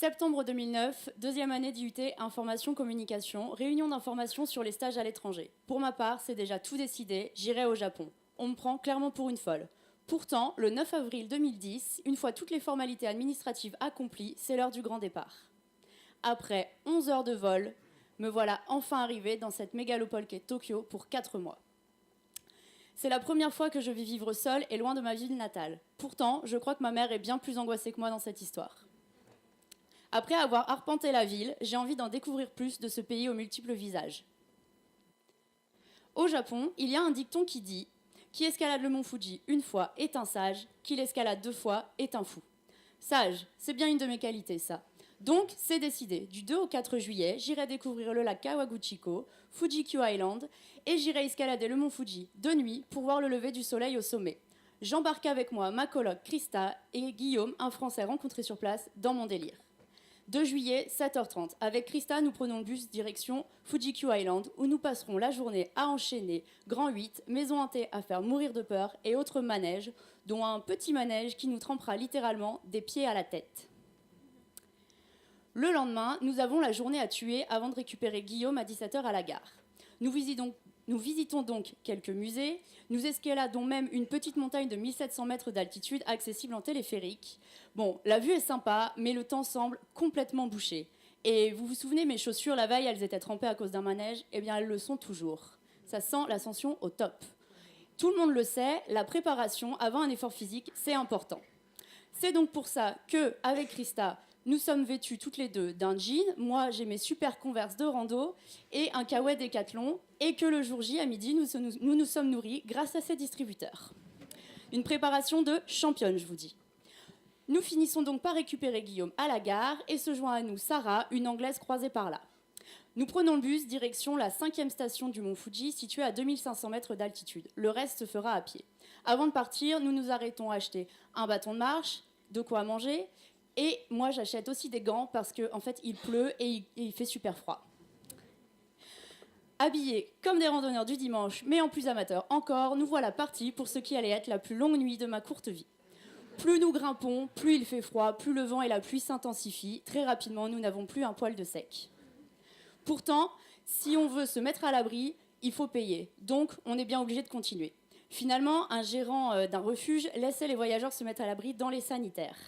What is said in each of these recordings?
Septembre 2009, deuxième année d'IUT, information, communication, réunion d'information sur les stages à l'étranger. Pour ma part, c'est déjà tout décidé, j'irai au Japon. On me prend clairement pour une folle. Pourtant, le 9 avril 2010, une fois toutes les formalités administratives accomplies, c'est l'heure du grand départ. Après 11 heures de vol, me voilà enfin arrivée dans cette mégalopole qu'est Tokyo pour 4 mois. C'est la première fois que je vais vivre seule et loin de ma ville natale. Pourtant, je crois que ma mère est bien plus angoissée que moi dans cette histoire. Après avoir arpenté la ville, j'ai envie d'en découvrir plus de ce pays aux multiples visages. Au Japon, il y a un dicton qui dit « Qui escalade le mont Fuji une fois est un sage, qui l'escalade 2 fois est un fou ». Sage, c'est bien une de mes qualités, ça. Donc, c'est décidé. Du 2 au 4 juillet, j'irai découvrir le lac Kawaguchiko, Fuji-Q Island, et j'irai escalader le mont Fuji de nuit pour voir le lever du soleil au sommet. J'embarque avec moi ma coloc Christa et Guillaume, un Français rencontré sur place, dans mon délire. 2 juillet, 7h30. Avec Christa, nous prenons le bus direction Fuji-Q Island, où nous passerons la journée à enchaîner Grand 8, maison hantée à faire mourir de peur et autres manèges, dont un petit manège qui nous trempera littéralement des pieds à la tête. Le lendemain, nous avons la journée à tuer avant de récupérer Guillaume à 17h à la gare. Nous visitons donc quelques musées, nous escaladons même une petite montagne de 1700 mètres d'altitude accessible en téléphérique. Bon, la vue est sympa, mais le temps semble complètement bouché. Et vous vous souvenez, mes chaussures, la veille, elles étaient trempées à cause d'un manège. Eh bien, elles le sont toujours. Ça sent l'ascension au top. Tout le monde le sait, la préparation avant un effort physique, c'est important. C'est donc pour ça qu'avec Christa, nous sommes vêtus toutes les deux d'un jean. Moi, j'ai mes super Converse de rando et un kawaii Décathlon. Et que le jour J, à midi, nous nous sommes nourris grâce à ces distributeurs. Une préparation de championne, je vous dis. Nous finissons donc par récupérer Guillaume à la gare et se joint à nous Sarah, une Anglaise croisée par là. Nous prenons le bus direction la 5e station du mont Fuji, située à 2500 mètres d'altitude. Le reste se fera à pied. Avant de partir, nous nous arrêtons à acheter un bâton de marche, de quoi manger. Et moi, j'achète aussi des gants parce qu'en fait, il pleut et il fait super froid. Habillés comme des randonneurs du dimanche, mais en plus amateurs encore, nous voilà partis pour ce qui allait être la plus longue nuit de ma courte vie. Plus nous grimpons, plus il fait froid, plus le vent et la pluie s'intensifient. Très rapidement, nous n'avons plus un poil de sec. Pourtant, si on veut se mettre à l'abri, il faut payer. Donc, on est bien obligé de continuer. Finalement, un gérant d'un refuge laissait les voyageurs se mettre à l'abri dans les sanitaires.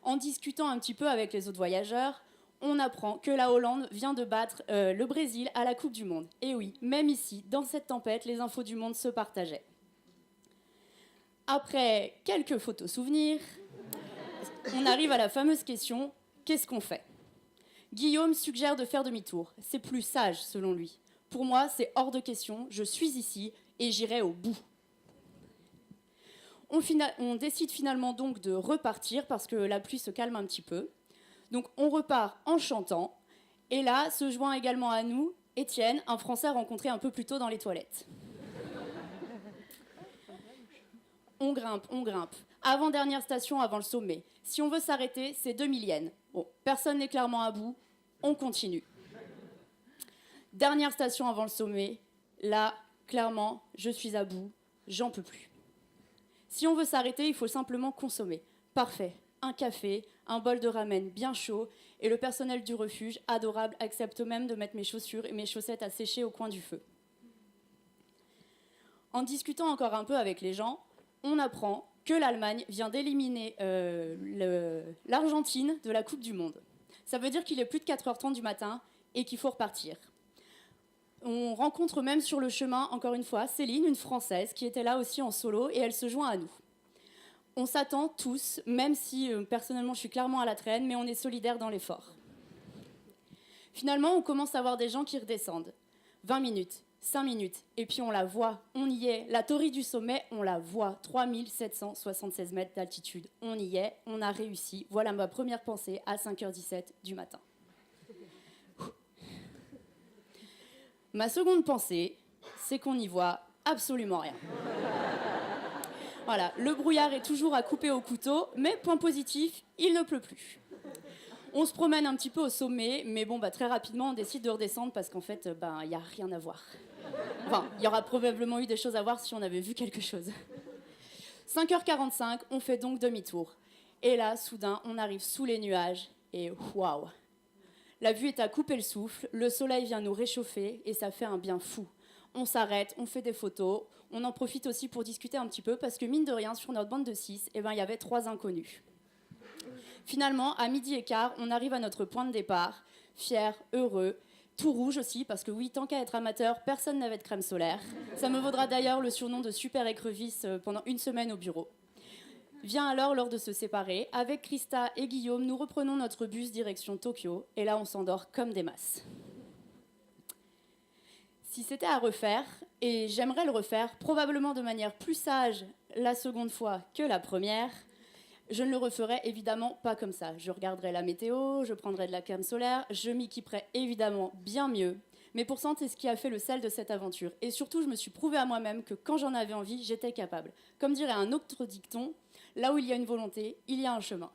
En discutant un petit peu avec les autres voyageurs, on apprend que la Hollande vient de battre le Brésil à la Coupe du Monde. Et oui, même ici, dans cette tempête, les infos du monde se partageaient. Après quelques photos souvenirs, on arrive à la fameuse question, qu'est-ce qu'on fait ? Guillaume suggère de faire demi-tour. C'est plus sage, selon lui. Pour moi, c'est hors de question, je suis ici et j'irai au bout. On décide finalement donc de repartir parce que la pluie se calme un petit peu. Donc on repart en chantant. Et là se joint également à nous Étienne, un Français rencontré un peu plus tôt dans les toilettes. On grimpe. Avant-dernière station avant le sommet. Si on veut s'arrêter, c'est 2000 yens. Bon, personne n'est clairement à bout. On continue. Dernière station avant le sommet. Là, clairement, je suis à bout. J'en peux plus. Si on veut s'arrêter, il faut simplement consommer. Parfait. Un café, un bol de ramen bien chaud, et le personnel du refuge, adorable, accepte même de mettre mes chaussures et mes chaussettes à sécher au coin du feu. En discutant encore un peu avec les gens, on apprend que l'Allemagne vient d'éliminer l'Argentine de la Coupe du Monde. Ça veut dire qu'il est plus de 4h30 du matin et qu'il faut repartir. On rencontre même sur le chemin, encore une fois, Céline, une Française, qui était là aussi en solo, et elle se joint à nous. On s'attend tous, même si personnellement je suis clairement à la traîne, mais on est solidaires dans l'effort. Finalement, on commence à voir des gens qui redescendent. 20 minutes, 5 minutes, et puis on la voit, on y est. La torii du sommet, on la voit, 3776 mètres d'altitude. On y est, on a réussi. Voilà ma première pensée à 5h17 du matin. Ma seconde pensée, c'est qu'on n'y voit absolument rien. Voilà, le brouillard est toujours à couper au couteau, mais point positif, il ne pleut plus. On se promène un petit peu au sommet, mais bon, très rapidement, on décide de redescendre parce qu'en fait, il n'y a rien à voir. Enfin, il y aura probablement eu des choses à voir si on avait vu quelque chose. 5h45, on fait donc demi-tour. Et là, soudain, on arrive sous les nuages Et waouh! La vue est à couper le souffle, le soleil vient nous réchauffer et ça fait un bien fou. On s'arrête, on fait des photos, on en profite aussi pour discuter un petit peu parce que mine de rien, sur notre bande de 6, il y avait 3 inconnus. Finalement, à 12h15, on arrive à notre point de départ, fiers, heureux, tout rouge aussi, parce que oui, tant qu'à être amateur, personne n'avait de crème solaire. Ça me vaudra d'ailleurs le surnom de super écrevisse pendant une semaine au bureau. Vient alors l'heure de se séparer. Avec Christa et Guillaume, nous reprenons notre bus direction Tokyo, et là on s'endort comme des masses. Si c'était à refaire, et j'aimerais le refaire, probablement de manière plus sage la seconde fois que la première, je ne le referais évidemment pas comme ça. Je regarderais la météo, je prendrais de la crème solaire, je m'équiperais évidemment bien mieux. Mais pourtant, c'est ce qui a fait le sel de cette aventure. Et surtout, je me suis prouvé à moi-même que quand j'en avais envie, j'étais capable. Comme dirait un autre dicton, là où il y a une volonté, il y a un chemin.